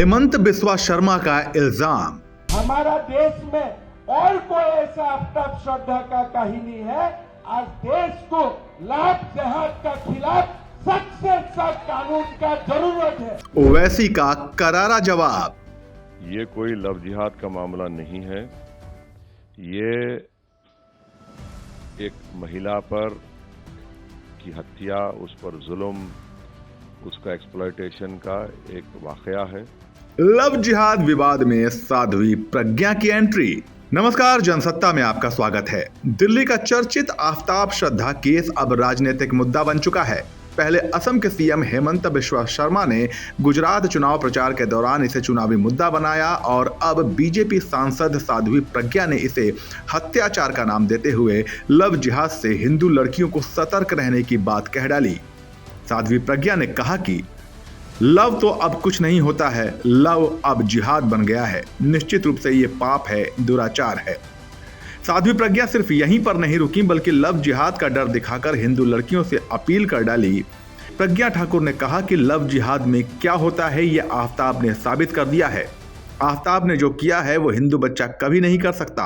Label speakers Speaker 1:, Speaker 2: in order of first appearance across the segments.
Speaker 1: हेमंत बिस्वा शर्मा का इल्जाम।
Speaker 2: हमारा देश में और कोई ऐसा आफ्ताब श्रद्धा का कहानी है। आज देश को लाभ जिहाद का खिलाफ सख्त से सख्त कानून का जरूरत है।
Speaker 1: ओवैसी का करारा जवाब।
Speaker 3: ये कोई लव जिहाद का मामला नहीं है। ये एक महिला पर की हत्या, उस पर जुल्म, उसका एक्सप्लॉयटेशन का एक वाकया है।
Speaker 1: लव जिहाद विवाद में साध्वी प्रज्ञा की एंट्री। नमस्कार, जनसत्ता में आपका स्वागत है। दिल्ली का चर्चित आफ्ताब श्रद्धा केस अब राजनीतिक मुद्दा बन चुका है। पहले असम के सीएम हेमंत बिस्वा शर्मा ने गुजरात चुनाव प्रचार के दौरान इसे चुनावी मुद्दा बनाया और अब बीजेपी सांसद साध्वी प्रज्ञा ने इसे हत्याचार का नाम देते हुए लव जिहाद से हिंदू लड़कियों को सतर्क रहने की बात कह डाली। साध्वी प्रज्ञा ने कहा कि लव तो अब कुछ नहीं होता है, लव अब जिहाद बन गया है। निश्चित रूप से ये पाप है, दुराचार है। साध्वी प्रज्ञा सिर्फ यहीं पर नहीं रुकी, बल्कि लव जिहाद का डर दिखाकर हिंदू लड़कियों से अपील कर डाली। प्रज्ञा ठाकुर ने कहा कि लव जिहाद में क्या होता है ये आफ्ताब ने साबित कर दिया है। आफ्ताब ने जो किया है वो हिंदू बच्चा कभी नहीं कर सकता।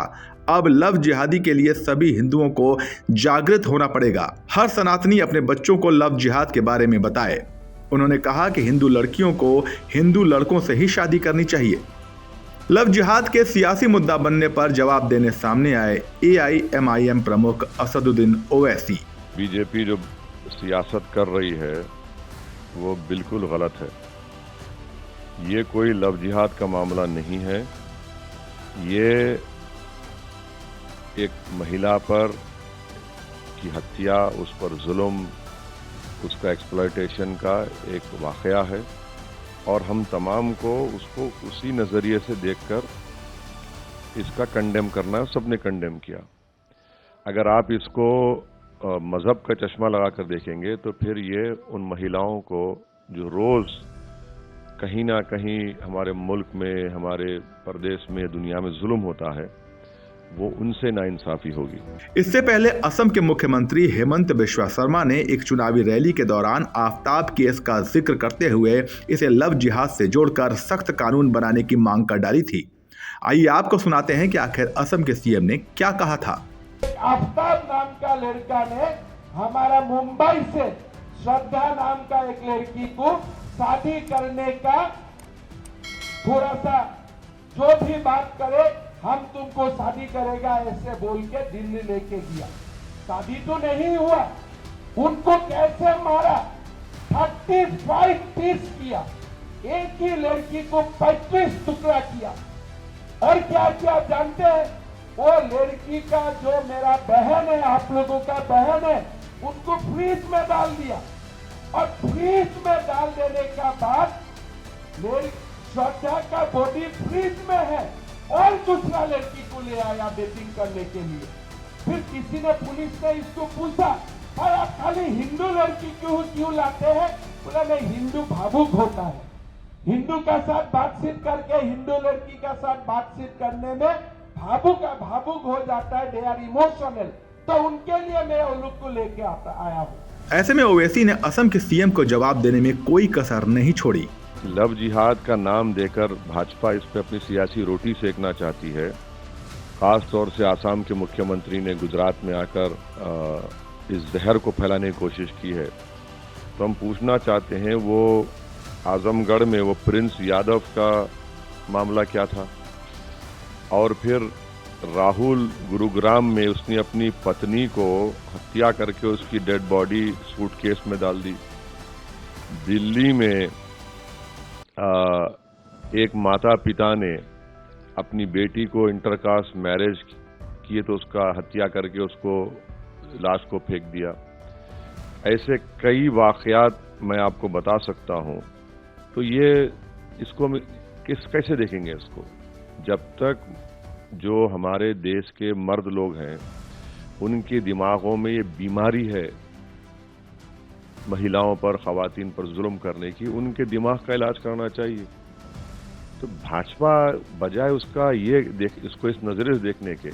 Speaker 1: अब लव जिहादी के लिए सभी हिंदुओं को जागृत होना पड़ेगा। हर सनातनी अपने बच्चों को लव जिहाद के बारे में बताए। उन्होंने कहा कि हिंदू लड़कियों को हिंदू लड़कों से ही शादी करनी चाहिए। लव जिहाद के सियासी मुद्दा बनने पर जवाब देने सामने आए AIMIM प्रमुख असदुद्दीन ओवैसी।
Speaker 3: बीजेपी जो सियासत कर रही है वो बिल्कुल गलत है। ये कोई लव जिहाद का मामला नहीं है। ये एक महिला पर की हत्या, उस पर जुल्म, उसका एक्सप्लॉयटेशन का एक वाकया है और हम तमाम को उसको उसी नज़रिए से देखकर इसका कंडेम करना है। सबने कंडेम किया। अगर आप इसको मज़हब का चश्मा लगाकर देखेंगे तो फिर ये उन महिलाओं को जो रोज़ कहीं ना कहीं हमारे मुल्क में, हमारे प्रदेश में, दुनिया में जुल्म होता है, वो उनसे नाइंसाफी होगी।
Speaker 1: इससे पहले असम के मुख्यमंत्री हेमंत बिस्वा शर्मा ने एक चुनावी रैली के दौरान आफ्ताब केस का जिक्र करते हुए इसे लव जिहाद से जोड़कर सख्त कानून बनाने की मांग कर डाली थी। आइए आपको सुनाते हैं कि आखिर असम के सीएम ने क्या कहा था।
Speaker 2: आफ्ताब नाम का लड़का ने हमारा मुंबई से श्रद्धा नाम का एक लड़की को शादी करने का थोड़ा सा जो भी बात करे, हम तुमको शादी करेगा ऐसे बोल के दिल्ली लेके गया। शादी तो नहीं हुआ। उनको कैसे मारा, 35 पीस किया। एक ही लड़की को 35 टुकड़ा किया। और क्या क्या जानते हैं? वो लड़की का जो मेरा बहन है, आप लोगों का बहन है, उनको फ्रीज में डाल दिया। और फ्रीज में डाल देने का बाद श्रद्धा का बॉडी फ्रीज में है और दूसरा लड़की को ले आया डेटिंग करने के लिए। फिर किसी ने, पुलिस ने इसको पूछा, और आप खाली हिंदू लड़की क्यों लाते हैं? बोला नहीं, हिंदू भावुक होता है। हिंदू का साथ बातचीत करके, हिंदू लड़की का साथ बातचीत करने में भावुक हो जाता है। They are emotional. तो उनके लिए मैं उन लोग को लेके आया हूँ।
Speaker 1: ऐसे में ओवैसी ने असम के सीएम को जवाब देने में कोई कसर नहीं छोड़ी।
Speaker 3: लव जिहाद का नाम देकर भाजपा इस पर अपनी सियासी रोटी सेकना चाहती है। खास तौर से आसाम के मुख्यमंत्री ने गुजरात में आकर इस जहर को फैलाने की कोशिश की है। तो हम पूछना चाहते हैं, वो आजमगढ़ में वो प्रिंस यादव का मामला क्या था? और फिर राहुल गुरुग्राम में उसने अपनी पत्नी को हत्या करके उसकी डेड बॉडी सूटकेस में डाल दी। दिल्ली में एक माता पिता ने अपनी बेटी को इंटरकास्ट मैरिज किए तो उसका हत्या करके उसको लाश को फेंक दिया। ऐसे कई वाकयात मैं आपको बता सकता हूं। तो ये इसको कैसे देखेंगे इसको? जब तक जो हमारे देश के मर्द लोग हैं उनके दिमागों में ये बीमारी है महिलाओं पर, खवातीन पर जुल्म करने की, उनके दिमाग का इलाज करना चाहिए। तो भाजपा बजाय उसका इसको इस नजरिए से देखने के,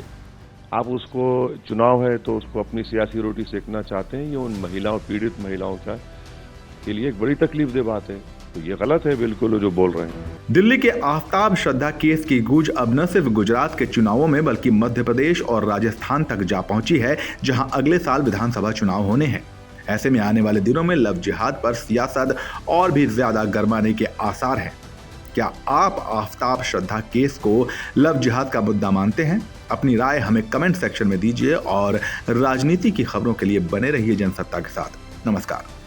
Speaker 3: आप उसको चुनाव है तो उसको अपनी सियासी रोटी सेकना चाहते हैं। ये उन महिलाओं, पीड़ित महिलाओं के लिए एक बड़ी तकलीफ दे बात है। तो ये गलत है बिल्कुल जो बोल रहे हैं।
Speaker 1: दिल्ली के आफ्ताब श्रद्धा केस की गूंज अब न सिर्फ गुजरात के चुनावों में बल्कि मध्य प्रदेश और राजस्थान तक जा पहुंची है, जहां अगले साल विधानसभा चुनाव होने हैं। ऐसे में आने वाले दिनों में लव जिहाद पर सियासत और भी ज्यादा गर्माने के आसार हैं। क्या आप आफ्ताब श्रद्धा केस को लव जिहाद का मुद्दा मानते हैं? अपनी राय हमें कमेंट सेक्शन में दीजिए और राजनीति की खबरों के लिए बने रहिए जनसत्ता के साथ। नमस्कार।